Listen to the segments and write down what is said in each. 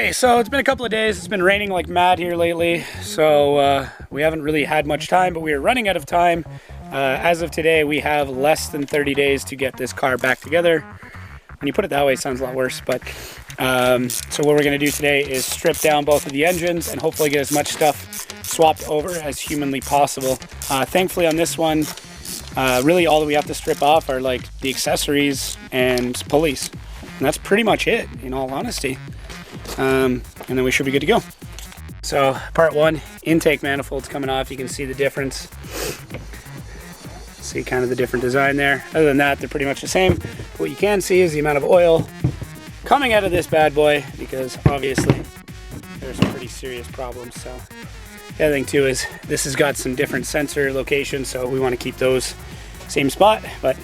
Okay, so it's been a couple of days. It's been raining like mad here lately, so we haven't really had much time, but we are running out of time. As of today, we have less than 30 days to get this car back together. When you put it that way, it sounds a lot worse, but so what we're gonna do today is strip down both of the engines and hopefully get as much stuff swapped over as humanly possible. Thankfully on this one, really all that we have to strip off are like the accessories and pulleys. And that's pretty much it, in all honesty. And then we should be good to go. So part one, intake manifolds coming off. You can see the difference. See kind of the different design there. Other than that, they're pretty much the same. What you can see is the amount of oil coming out of this bad boy, because obviously there's some pretty serious problems. So the other thing too is this has got some different sensor locations, so we want to keep those same spot, but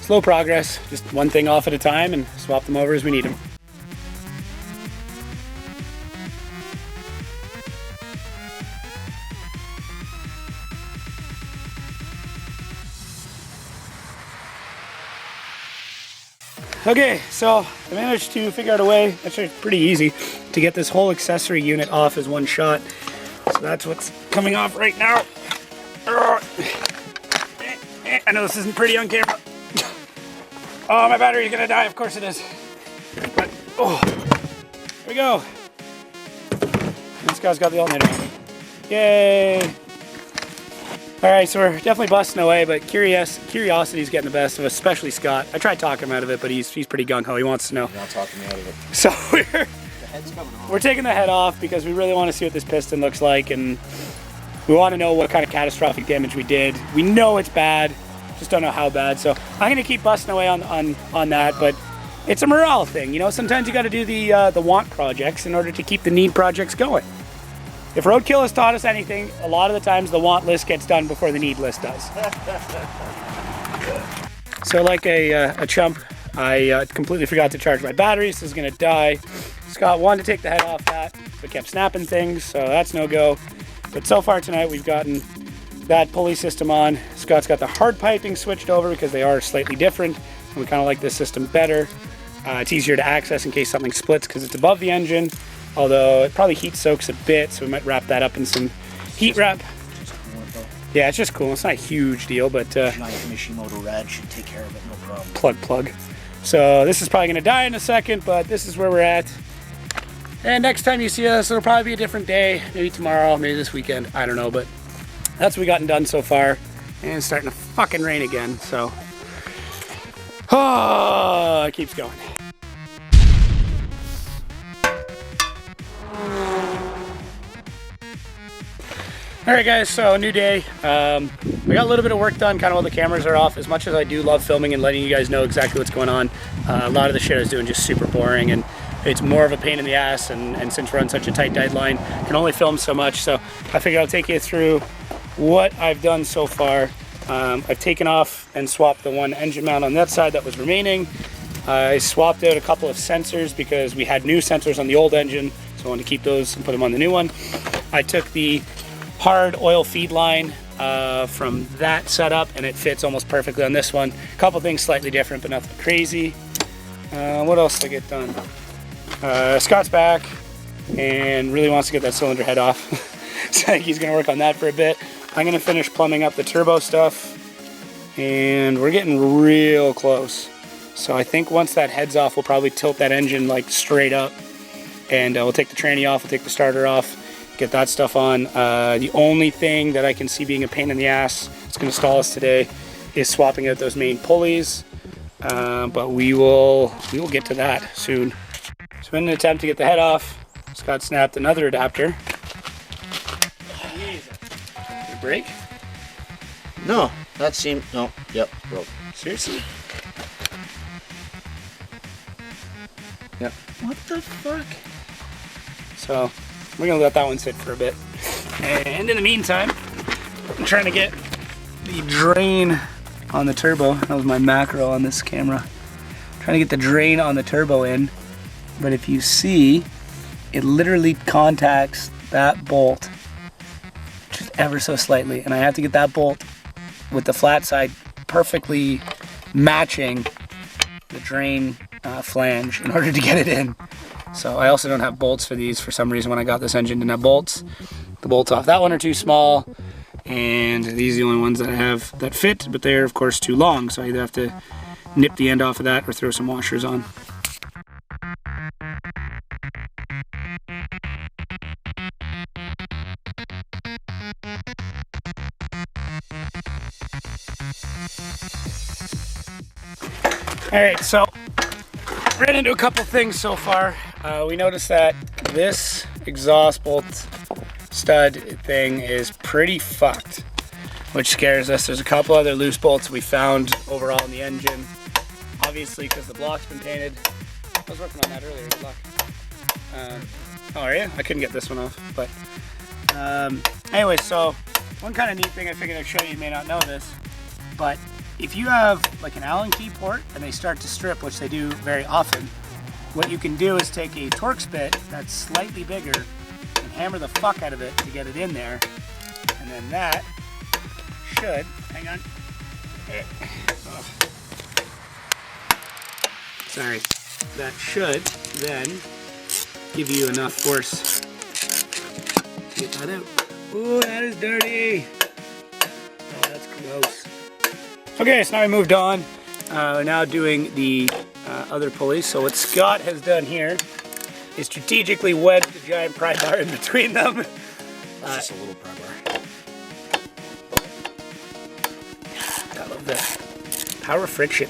slow progress, just one thing off at a time and swap them over as we need them. Okay, so I managed to figure out a way, actually pretty easy, to get this whole accessory unit off as one shot. So that's what's coming off right now. I know this isn't pretty on camera. Oh, my battery's gonna die, of course it is. But, oh, here we go. This guy's got the alternator. Yay! All right, so we're definitely busting away, but curiosity's getting the best of us, especially Scott. I tried talking him out of it, but he's pretty gung-ho. He wants to know. You're not talking me out of it. So The head's coming off. we're taking the head off because we really want to see what this piston looks like, and we want to know what kind of catastrophic damage we did. We know it's bad, just don't know how bad. So I'm gonna keep busting away on that, but it's a morale thing, you know. Sometimes you got to do the want projects in order to keep the need projects going. If roadkill has taught us anything, a lot of the times the want list gets done before the need list does. So like a chump, I completely forgot to charge my battery, so it's gonna die. Scott wanted to take the head off that, but kept snapping things, so that's no go. But so far tonight we've gotten that pulley system on. Scott's got the hard piping switched over because they are slightly different, and we kind of like this system better. It's easier to access in case something splits because it's above the engine. Although it probably heat soaks a bit, so we might wrap that up in some heat wrap. Yeah, it's just cool. It's not a huge deal, but Giant Mishimoto rad should take care of it, no problem. plug. So this is probably gonna die in a second, but this is where we're at. And next time you see us, it'll probably be a different day. Maybe tomorrow, maybe this weekend. I don't know, but that's what we gotten done so far. And it's starting to fucking rain again, so. Oh, it keeps going. All right guys, so new day. We got a little bit of work done kind of while the cameras are off. As much as I do love filming and letting you guys know exactly what's going on, a lot of the shit I was doing just super boring, and it's more of a pain in the ass, and since we're on such a tight deadline, can only film so much. So I figured I'll take you through what I've done so far. I've taken off and swapped the one engine mount on that side that was remaining. I swapped out a couple of sensors because we had new sensors on the old engine, so I wanted to keep those and put them on the new one. I took the hard oil feed line from that setup, and it fits almost perfectly on this one. A couple things slightly different, but nothing crazy. What else did I get done? Scott's back and really wants to get that cylinder head off. So I think he's gonna work on that for a bit. I'm gonna finish plumbing up the turbo stuff, and we're getting real close. So I think once that head's off, we'll probably tilt that engine like straight up, and we'll take the tranny off, we'll take the starter off, get that stuff on. The only thing that I can see being a pain in the ass, it's going to stall us today, is swapping out those main pulleys. But we will get to that soon. So in an attempt to get the head off, Scott snapped another adapter. Did it break? No, that seemed, no, yep, broke. Seriously? Yep. What the fuck? So we're gonna let that one sit for a bit. And in the meantime, I'm trying to get the drain on the turbo. That was my macro on this camera. Trying to get the drain on the turbo in. But if you see, it literally contacts that bolt just ever so slightly. And I have to get that bolt with the flat side perfectly matching the drain flange in order to get it in. So I also don't have bolts for these. For some reason when I got this engine didn't have bolts. The bolts off that one are too small, and these are the only ones that I have that fit, but they're of course too long, so I either have to nip the end off of that or throw some washers on. Alright, so ran into a couple things so far. We noticed that this exhaust bolt stud thing is pretty fucked, which scares us. There's a couple other loose bolts we found overall in the engine, obviously because the block's been painted. I was working on that earlier, good luck. Oh, are you? I couldn't get this one off, but anyway, so one kind of neat thing I figured I'd show you may not know this, but if you have like an Allen key port and they start to strip, which they do very often, what you can do is take a Torx bit that's slightly bigger and hammer the fuck out of it to get it in there, and then that should, hang on, oh. Sorry, that should then give you enough force to get that out. Ooh, that is dirty. Oh, that's gross. Okay, so now we moved on. We're now doing the other pulleys. So what Scott has done here is strategically wedged a giant pry bar in between them. That's just a little pry bar. I love that. Power of friction.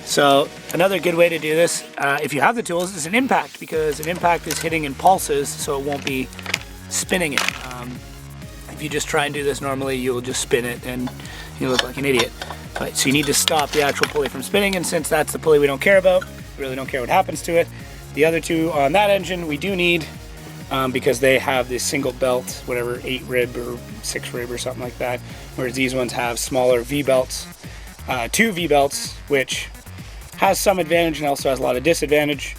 So another good way to do this, if you have the tools, is an impact, because an impact is hitting in pulses, so it won't be spinning it. If you just try and do this normally, you'll just spin it and you look like an idiot. But, so you need to stop the actual pulley from spinning, and since that's the pulley we don't care about, we really don't care what happens to it. The other two on that engine we do need, because they have this single belt, whatever, 8 rib or 6 rib or something like that, whereas these ones have smaller V-belts, 2 V-belts, which has some advantage and also has a lot of disadvantage.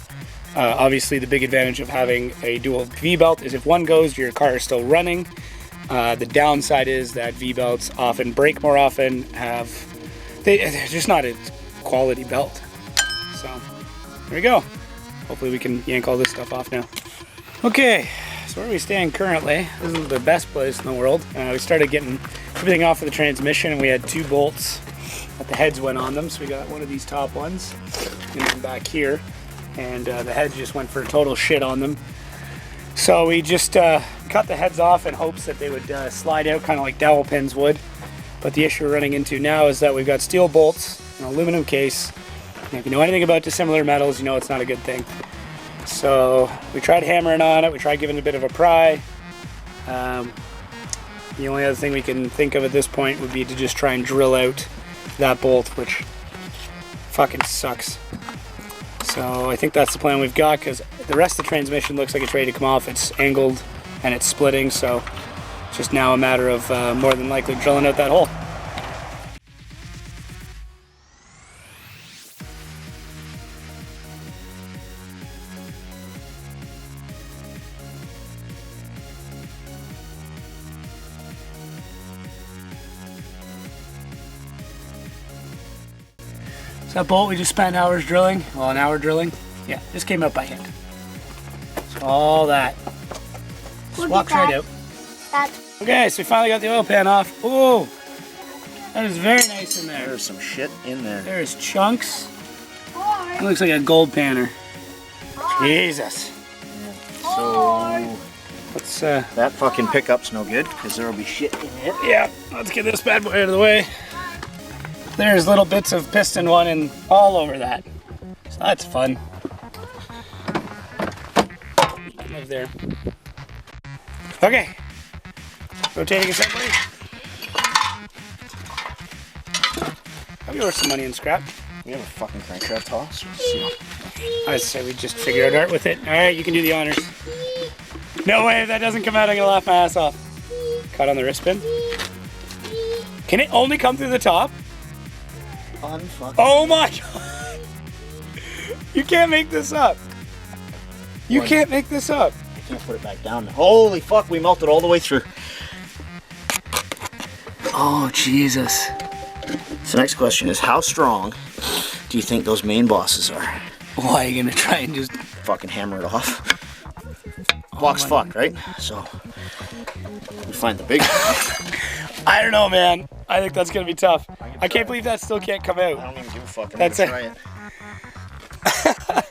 Obviously the big advantage of having a dual V-belt is if one goes, your car is still running. The downside is that V-belts often break more often, they're just not a quality belt. So there we go. Hopefully we can yank all this stuff off now. Okay, so where we stand currently, this is the best place in the world. We started getting everything off of the transmission, and we had 2 bolts that the heads went on them. So we got one of these top ones and then back here, and the heads just went for total shit on them. So we just cut the heads off in hopes that they would slide out kind of like dowel pins would. But the issue we're running into now is that we've got steel bolts, an aluminum case. And if you know anything about dissimilar metals, you know it's not a good thing. So we tried hammering on it, we tried giving it a bit of a pry. The only other thing we can think of at this point would be to just try and drill out that bolt, which fucking sucks. So I think that's the plan we've got, because the rest of the transmission looks like it's ready to come off. It's angled and it's splitting, so it's just now a matter of more than likely drilling out that hole. That bolt we just spent hours drilling, well, an hour drilling, yeah, just came out by hand. So all that just walks right out. Okay, so we finally got the oil pan off. Oh, that is very nice in there. There's some shit in there. There's chunks. It looks like a gold panner. Jesus. Yeah. So let's that fucking pickup's no good, because there will be shit in it. Yeah, let's get this bad boy out of the way. There's little bits of piston one and all over that. So that's fun. You can live there. Okay. Rotating assembly. Probably worth some money in scrap. We have a fucking crankshaft toss. I say we just figure out art with it. Alright, you can do the honors. No way, if that doesn't come out, I'm gonna laugh my ass off. Cut on the wrist pin. Can it only come through the top? Oh my god! You can't make this up. You can't make this up. I can't put it back down. Holy fuck, we melted all the way through. Oh, Jesus. So next question is, how strong do you think those main bosses are? Why are you gonna try and just fucking hammer it off? Block's fucked, right? So we find the big one. I don't know, man. I think that's gonna be tough. I can't believe that still can't come I out. don't even give a fuck. I'm That's gonna it. try it.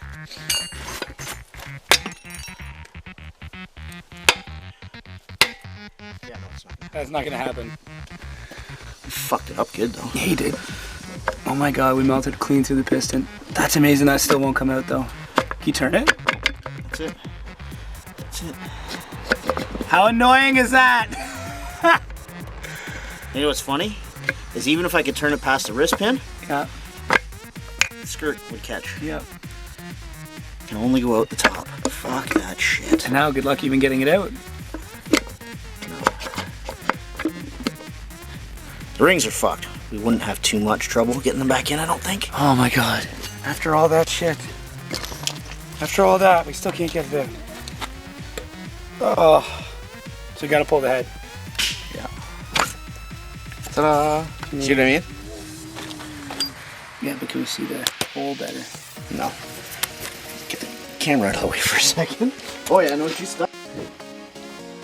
Yeah, no, it's not. That's not gonna happen. You fucked it up good though. Yeah, he did. Oh my god, we melted clean through the piston. That's amazing. That still won't come out though. Can you turn it? That's it. That's it. How annoying is that? You know what's funny? Is even if I could turn it past the wrist pin, Yeah. the skirt would catch. Yeah. Can only go out the top. Fuck that shit. And now, good luck even getting it out. The rings are fucked. We wouldn't have too much trouble getting them back in, I don't think. Oh my god. After all that shit. After all that, we still can't get it out. Oh. So we gotta pull the head. Yeah. Ta-da! See what I mean? Yeah, but can we see the hole better? No. Get the camera out of the way for a second. Oh yeah, I know what you stuck.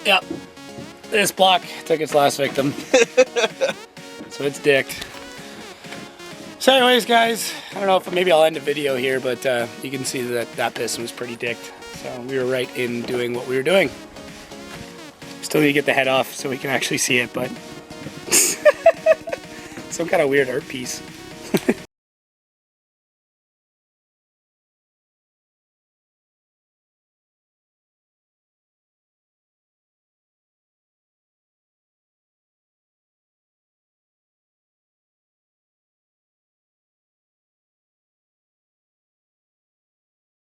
Yep. This block took its last victim. So it's dicked. So anyways, guys, I don't know if maybe I'll end the video here, but you can see that that piston was pretty dicked. So we were right in doing what we were doing. Still need to get the head off so we can actually see it, but some kind of weird art piece.